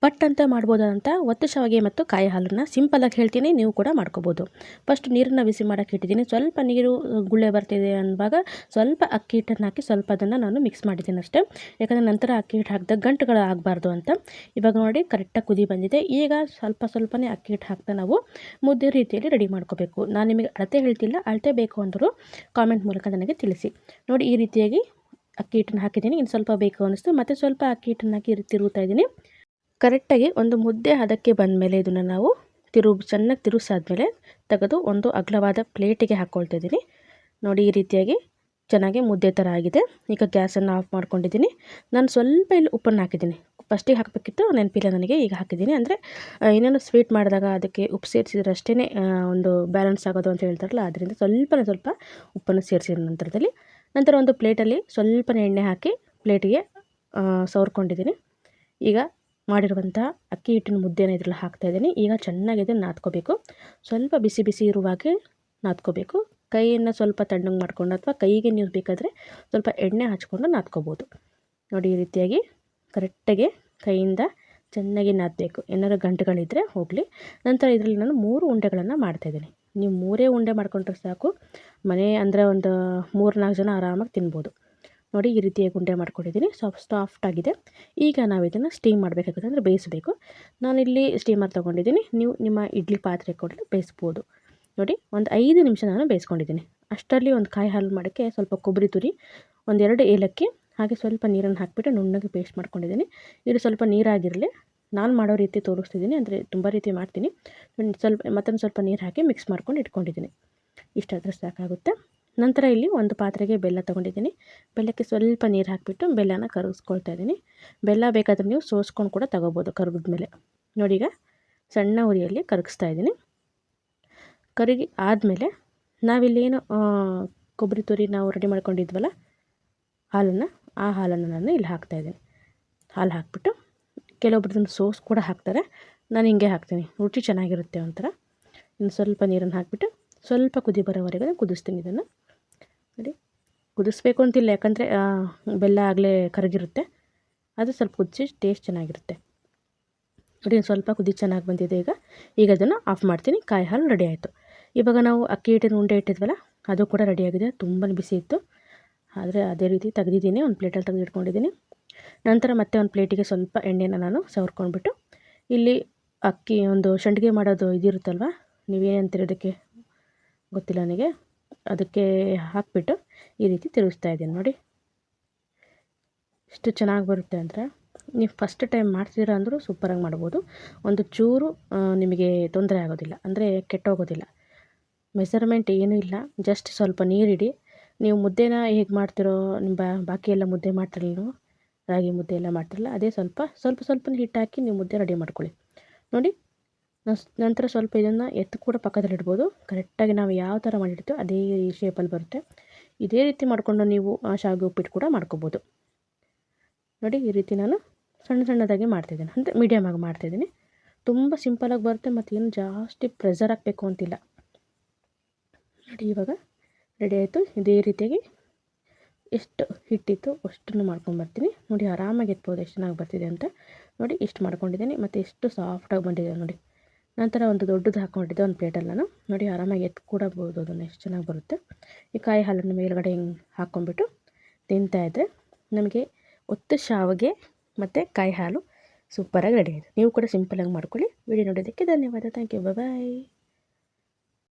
ಪಟ್ ಅಂತ ಮಾಡ್ಬೋದಂತ ಒತ್ತು ಶಾವಿಗೆ ಮತ್ತು ಕಾಯಿ ಹಾಲನ್ನು ಸಿಂಪಲಾಗಿ ಹೇಳ್ತೀನಿ, ನೀವು ಕೂಡ ಮಾಡ್ಕೋಬೋದು. ಫಸ್ಟ್ ನೀರನ್ನು ಬಿಸಿ ಮಾಡೋಕ್ಕೆ ಇಟ್ಟಿದ್ದೀನಿ. ಸ್ವಲ್ಪ ನೀರು ಗುಳ್ಳೆ ಬರ್ತಿದೆ ಅನ್ನುವಾಗ ಸ್ವಲ್ಪ ಅಕ್ಕಿ ಹಿಟ್ಟನ್ನು ಹಾಕಿ ಸ್ವಲ್ಪ ಅದನ್ನು ನಾನು ಮಿಕ್ಸ್ ಮಾಡಿದ್ದೀನಿ ಅಷ್ಟೇ. ಯಾಕಂದರೆ ನಂತರ ಅಕ್ಕಿ ಹಿಟ್ಟು ಹಾಕಿದಾಗ ಗಂಟುಗಳು ಆಗಬಾರ್ದು ಅಂತ. ಇವಾಗ ನೋಡಿ ಕರೆಕ್ಟಾಗಿ ಕುದಿ ಬಂದಿದೆ. ಈಗ ಸ್ವಲ್ಪನೇ ಅಕ್ಕಿ ಹಿಟ್ಟು ಹಾಕ್ತಾ ನಾವು ಮುದ್ದೆ ರೀತಿಯಲ್ಲಿ ರೆಡಿ ಮಾಡ್ಕೋಬೇಕು. ನಾನು ನಿಮಗೆ ಅಳತೆ ಹೇಳ್ತಿಲ್ಲ, ಅಳತೆ ಬೇಕು ಅಂದರೂ ಕಾಮೆಂಟ್ ಮೂಲಕ ನನಗೆ ತಿಳಿಸಿ. ನೋಡಿ ಈ ರೀತಿಯಾಗಿ ಅಕ್ಕಿ ಹಿಟ್ಟನ್ನು ಹಾಕಿದ್ದೀನಿ. ಇನ್ನು ಸ್ವಲ್ಪ ಬೇಕು ಅನ್ನಿಸ್ತು ಮತ್ತು ಸ್ವಲ್ಪ ಅಕ್ಕಿ ಹಿಟ್ಟನ್ನು ಹಾಕಿ ತಿರುಗ್ತಾ ಇದ್ದೀನಿ. ಕರೆಕ್ಟಾಗಿ ಒಂದು ಮುದ್ದೆ ಹದಕ್ಕೆ ಬಂದಮೇಲೆ ಇದನ್ನು ನಾವು ಚೆನ್ನಾಗಿ ತಿರುಗಿಸಾದ್ಮೇಲೆ ತೆಗೆದು ಒಂದು ಅಗಲವಾದ ಪ್ಲೇಟಿಗೆ ಹಾಕ್ಕೊಳ್ತಾ ಇದ್ದೀನಿ. ನೋಡಿ ಈ ರೀತಿಯಾಗಿ ಚೆನ್ನಾಗಿ ಮುದ್ದೆ ಥರ ಆಗಿದೆ. ಈಗ ಗ್ಯಾಸನ್ನು ಆಫ್ ಮಾಡ್ಕೊಂಡಿದ್ದೀನಿ. ನಾನು ಸ್ವಲ್ಪ ಇಲ್ಲಿ ಉಪ್ಪನ್ನು ಹಾಕಿದ್ದೀನಿ. ಫಸ್ಟಿಗೆ ಹಾಕಬೇಕಿತ್ತು, ನೆನಪಿಲ್ಲ ನನಗೆ, ಈಗ ಹಾಕಿದ್ದೀನಿ. ಅಂದರೆ ಏನೇನೋ ಸ್ವೀಟ್ ಮಾಡಿದಾಗ ಅದಕ್ಕೆ ಉಪ್ಪು ಸೇರಿಸಿದ್ರೆ ಅಷ್ಟೇ ಒಂದು ಬ್ಯಾಲೆನ್ಸ್ ಆಗೋದು ಅಂತ ಹೇಳ್ತಾರಲ್ಲ, ಅದರಿಂದ ಸ್ವಲ್ಪ ಉಪ್ಪನ್ನು ಸೇರಿಸಿದ ನಂತರ ಒಂದು ಪ್ಲೇಟಲ್ಲಿ ಸ್ವಲ್ಪನೇ ಎಣ್ಣೆ ಹಾಕಿ ಪ್ಲೇಟಿಗೆ ಸವರ್ಕೊಂಡಿದ್ದೀನಿ. ಈಗ ಮಾಡಿರುವಂತಹ ಅಕ್ಕಿ ಹಿಟ್ಟಿನ ಮುದ್ದೆನ ಇದರಲ್ಲಿ ಹಾಕ್ತಾಯಿದ್ದೀನಿ. ಈಗ ಚೆನ್ನಾಗಿ ಇದನ್ನು ನಾದ್ಕೋಬೇಕು. ಸ್ವಲ್ಪ ಬಿಸಿ ಬಿಸಿ ಇರುವಾಗೆ ನಾದ್ಕೋಬೇಕು. ಕೈಯನ್ನು ಸ್ವಲ್ಪ ತಣ್ಣಗೆ ಮಾಡಿಕೊಂಡು ಅಥವಾ ಕೈಗೆ ನೀವು ಬೇಕಾದರೆ ಸ್ವಲ್ಪ ಎಣ್ಣೆ ಹಚ್ಕೊಂಡು ನಾದ್ಕೋಬೋದು. ನೋಡಿ ಈ ರೀತಿಯಾಗಿ ಕರೆಕ್ಟಾಗಿ ಕೈಯಿಂದ ಚೆನ್ನಾಗಿ ನಾದಬೇಕು. ಏನಾದ್ರು ಗಂಟುಗಳಿದ್ದರೆ ಹೋಗಲಿ. ನಂತರ ಇದರಲ್ಲಿ ನಾನು 3 ಉಂಡೆಗಳನ್ನು ಮಾಡ್ತಾಯಿದ್ದೀನಿ. ನೀವು 3 ಉಂಡೆ ಮಾಡ್ಕೊಂಡ್ರೆ ಸಾಕು, ಮನೆ ಅಂದರೆ ಒಂದು 3-4 ಜನ ಆರಾಮಾಗಿ ತಿನ್ಬೋದು. ನೋಡಿ ಈ ರೀತಿಯಾಗಿ ಉಂಡೆ ಮಾಡ್ಕೊಂಡಿದ್ದೀನಿ. ಸಾಫ್ಟಾಗಿದೆ. ಈಗ ನಾವು ಇದನ್ನು ಸ್ಟೀಮ್ ಮಾಡಬೇಕಾಗುತ್ತೆ, ಅಂದರೆ ಬೇಯಿಸಬೇಕು. ನಾನಿಲ್ಲಿ ಸ್ಟೀಮರ್ ತೊಗೊಂಡಿದ್ದೀನಿ. ನೀವು ನಿಮ್ಮ ಇಡ್ಲಿ ಪಾತ್ರೆ ಕೊಡಲಿ ಬೇಯಿಸ್ಬೋದು. ನೋಡಿ ಒಂದು 5 ನಿಮಿಷ ನಾನು ಬೇಯಿಸ್ಕೊಂಡಿದ್ದೀನಿ. ಅಷ್ಟರಲ್ಲಿ ಒಂದು ಕಾಯಿ ಹಾಲು ಮಾಡೋಕ್ಕೆ ಸ್ವಲ್ಪ ಕೊಬ್ಬರಿ ತುರಿ, 1-2 ಏಲಕ್ಕಿ, ಹಾಗೆ ಸ್ವಲ್ಪ ನೀರನ್ನು ಹಾಕಿಬಿಟ್ಟು ನುಣ್ಣಗೆ ಪೇಸ್ಟ್ ಮಾಡ್ಕೊಂಡಿದ್ದೀನಿ. ಇದು ಸ್ವಲ್ಪ ನೀರಾಗಿರಲಿ. ನಾನು ಮಾಡೋ ರೀತಿ ತೋರಿಸ್ತಿದ್ದೀನಿ, ಅಂದರೆ ತುಂಬ ರೀತಿ ಮಾಡ್ತೀನಿ. ಮತ್ತೊಂದು ಸ್ವಲ್ಪ ನೀರು ಹಾಕಿ ಮಿಕ್ಸ್ ಮಾಡ್ಕೊಂಡು ಇಟ್ಕೊಂಡಿದ್ದೀನಿ. ಇಷ್ಟಾದರೆ ಸಾಕಾಗುತ್ತೆ. ನಂತರ ಇಲ್ಲಿ ಒಂದು ಪಾತ್ರೆಗೆ ಬೆಲ್ಲ ತೊಗೊಂಡಿದ್ದೀನಿ. ಬೆಲ್ಲಕ್ಕೆ ಸ್ವಲ್ಪ ನೀರು ಹಾಕಿಬಿಟ್ಟು ಬೆಲ್ಲನ ಕರಗಿಸ್ಕೊಳ್ತಾ ಇದ್ದೀನಿ. ಬೆಲ್ಲ ಬೇಕಾದರೆ ನೀವು ಸೋಸ್ಕೊಂಡು ಕೂಡ ತೊಗೋಬೋದು ಕರಗಿದ್ಮೇಲೆ. ನೋಡಿ ಈಗ ಸಣ್ಣ ಉರಿಯಲ್ಲಿ ಕರಗಿಸ್ತಾ ಇದ್ದೀನಿ. ಕರಗಿ ಆದಮೇಲೆ ನಾವಿಲ್ಲೇನು ಕೊಬ್ಬರಿ ತುರಿ ನಾವು ರೆಡಿ ಮಾಡ್ಕೊಂಡಿದ್ವಲ್ಲ ಆ ಹಾಲನ್ನು ನಾನು ಇಲ್ಲಿ ಹಾಕ್ತಾಯಿದ್ದೀನಿ. ಹಾಲು ಹಾಕಿಬಿಟ್ಟು ಕೆಲವೊಬ್ರದನ್ನು ಸೋಸ್ ಕೂಡ ಹಾಕ್ತಾರೆ. ನಾನು ಹಿಂಗೆ ಹಾಕ್ತೀನಿ, ರುಚಿ ಚೆನ್ನಾಗಿರುತ್ತೆ ಒಂಥರ. ಇನ್ನು ಸ್ವಲ್ಪ ನೀರನ್ನು ಹಾಕಿಬಿಟ್ಟು ಸ್ವಲ್ಪ ಕುದಿ ಬರೋವರೆಗೆ ಕುದಿಸ್ತೀನಿ ಇದನ್ನು. ನೋಡಿ ಕುದಿಸ್ಬೇಕು ಅಂತಿಲ್ಲ, ಯಾಕಂದರೆ ಬೆಲ್ಲ ಆಗಲೇ ಕರಗಿರುತ್ತೆ. ಅದು ಸ್ವಲ್ಪ ಕುದಿಸಿ ಟೇಸ್ಟ್ ಚೆನ್ನಾಗಿರುತ್ತೆ. ನೋಡಿ ಸ್ವಲ್ಪ ಕುದಿ ಚೆನ್ನಾಗಿ ಬಂದಿದೆ. ಈಗ ಅದನ್ನು ಆಫ್ ಮಾಡ್ತೀನಿ. ಕಾಯಿ ಹಾಲು ರೆಡಿ ಆಯಿತು. ಇವಾಗ ನಾವು ಅಕ್ಕಿ ಹಿಟ್ಟಿನ ಉಂಡೆ ಇಟ್ಟಿದ್ವಲ್ಲ, ಅದು ಕೂಡ ರೆಡಿಯಾಗಿದೆ. ತುಂಬಾ ಬಿಸಿ ಇತ್ತು, ಆದರೆ ಅದೇ ರೀತಿ ತೆಗೆದಿದ್ದೀನಿ. ಒಂದು ಪ್ಲೇಟಲ್ಲಿ ತೆಗೆದು ಇಟ್ಕೊಂಡಿದ್ದೀನಿ. ನಂತರ ಮತ್ತೆ ಒಂದು ಪ್ಲೇಟಿಗೆ ಸ್ವಲ್ಪ ಎಣ್ಣೆನ ನಾನು ಸವರ್ಕೊಂಡ್ಬಿಟ್ಟು ಇಲ್ಲಿ ಅಕ್ಕಿ ಒಂದು ಸಂಡಿಗೆ ಮಾಡೋದು ಇದಿರುತ್ತಲ್ವ, ನೀವೇನಂತಿರೋದಕ್ಕೆ ಗೊತ್ತಿಲ್ಲ ನನಗೆ, ಅದಕ್ಕೆ ಹಾಕಿಬಿಟ್ಟು ಈ ರೀತಿ ತಿರುಗಿಸ್ತಾ ಇದ್ದೀನಿ. ನೋಡಿ ಎಷ್ಟು ಚೆನ್ನಾಗಿ ಬರುತ್ತೆ ಅಂದರೆ, ನೀವು ಫಸ್ಟ್ ಟೈಮ್ ಮಾಡ್ತೀರಾ ಅಂದರೂ ಸೂಪರಾಗಿ ಮಾಡ್ಬೋದು. ಒಂದು ಚೂರು ನಿಮಗೆ ತೊಂದರೆ ಆಗೋದಿಲ್ಲ, ಅಂದರೆ ಕೆಟ್ಟೋಗೋದಿಲ್ಲ. ಮೆಸರ್ಮೆಂಟ್ ಏನೂ ಇಲ್ಲ, ಜಸ್ಟ್ ಸ್ವಲ್ಪ ನೀರಿಡಿ. ನೀವು ಮುದ್ದೆನ ಹೇಗೆ ಮಾಡ್ತಿರೋ, ನಿಮ್ಮ ಬಾಕಿ ಎಲ್ಲ ಮುದ್ದೆ ಮಾಡ್ತಿರಲ್ಲ, ನೀವು ರಾಗಿ ಮುದ್ದೆ ಎಲ್ಲ ಮಾಡ್ತಿರಲ್ಲ, ಅದೇ ಸ್ವಲ್ಪ ಹಿಟ್ಟು ಹಾಕಿ ನೀವು ಮುದ್ದೆ ರೆಡಿ ಮಾಡ್ಕೊಳ್ಳಿ. ನೋಡಿ ನಂತರ ಸ್ವಲ್ಪ ಇದನ್ನು ಎತ್ತು ಕೂಡ ಪಕ್ಕದಲ್ಲಿ ಇಡ್ಬೋದು. ಕರೆಕ್ಟಾಗಿ ನಾವು ಯಾವ ಥರ ಮಾಡಿರ್ತೀವೋ ಅದೇ ಶೇಪಲ್ಲಿ ಬರುತ್ತೆ. ಇದೇ ರೀತಿ ಮಾಡಿಕೊಂಡು ನೀವು ಶಾವಿಗೆ ಉಪ್ಪಿಟ್ಟು ಕೂಡ ಮಾಡ್ಕೋಬೋದು. ನೋಡಿ ಈ ರೀತಿ ನಾನು ಸಣ್ಣದಾಗಿ ಮಾಡ್ತಿದ್ದೀನಿ, ಅಂದರೆ ಮೀಡಿಯಮಾಗಿ ಮಾಡ್ತಾಯಿದ್ದೀನಿ. ತುಂಬ ಸಿಂಪಲಾಗಿ ಬರುತ್ತೆ, ಮತ್ತು ಏನು ಜಾಸ್ತಿ ಪ್ರೆಷರ್ ಹಾಕಬೇಕು ಅಂತಿಲ್ಲ. ನೋಡಿ ಇವಾಗ ರೆಡಿ ಆಯಿತು. ಇದೇ ರೀತಿಯಾಗಿ ಎಷ್ಟು ಹಿಟ್ಟಿತ್ತು ಅಷ್ಟನ್ನು ಮಾಡ್ಕೊಂಡ್ಬರ್ತೀನಿ. ನೋಡಿ ಆರಾಮಾಗಿ ಎತ್ಬೋದು, ಎಷ್ಟು ಚೆನ್ನಾಗಿ ಬರ್ತಿದೆ ಅಂತ. ನೋಡಿ ಇಷ್ಟು ಮಾಡ್ಕೊಂಡಿದ್ದೀನಿ, ಮತ್ತು ಎಷ್ಟು ಸಾಫ್ಟಾಗಿ ಬಂದಿದೆ ನೋಡಿ. ನಂತರ ಒಂದು ದೊಡ್ಡದು ಹಾಕ್ಕೊಂಡಿದ್ದೆ ಒಂದು ಪ್ಲೇಟಲ್ಲಿ ನಾನು. ನೋಡಿ ಆರಾಮಾಗಿ ಎತ್ತು ಕೂಡ ಬೋದು, ಅದನ್ನು ಎಷ್ಟು ಚೆನ್ನಾಗಿ ಬರುತ್ತೆ. ಈ ಕಾಯಿ ಹಾಲನ್ನು ಮೇಲ್ಗಡೆ ಹಿಂಗೆ ಹಾಕ್ಕೊಂಡ್ಬಿಟ್ಟು ತಿಂತಾಯಿದ್ರೆ ನಮಗೆ ಒತ್ತು ಶಾವಿಗೆ ಮತ್ತು ಕಾಯಿ ಹಾಲು ಸೂಪರಾಗಿ ರೆಡಿ ಆಯಿತು. ನೀವು ಕೂಡ ಸಿಂಪಲಾಗಿ ಮಾಡ್ಕೊಳ್ಳಿ. ವಿಡಿಯೋ ನೋಡೋದಕ್ಕೆ ಧನ್ಯವಾದ. Thank you. ಬಾಯ್.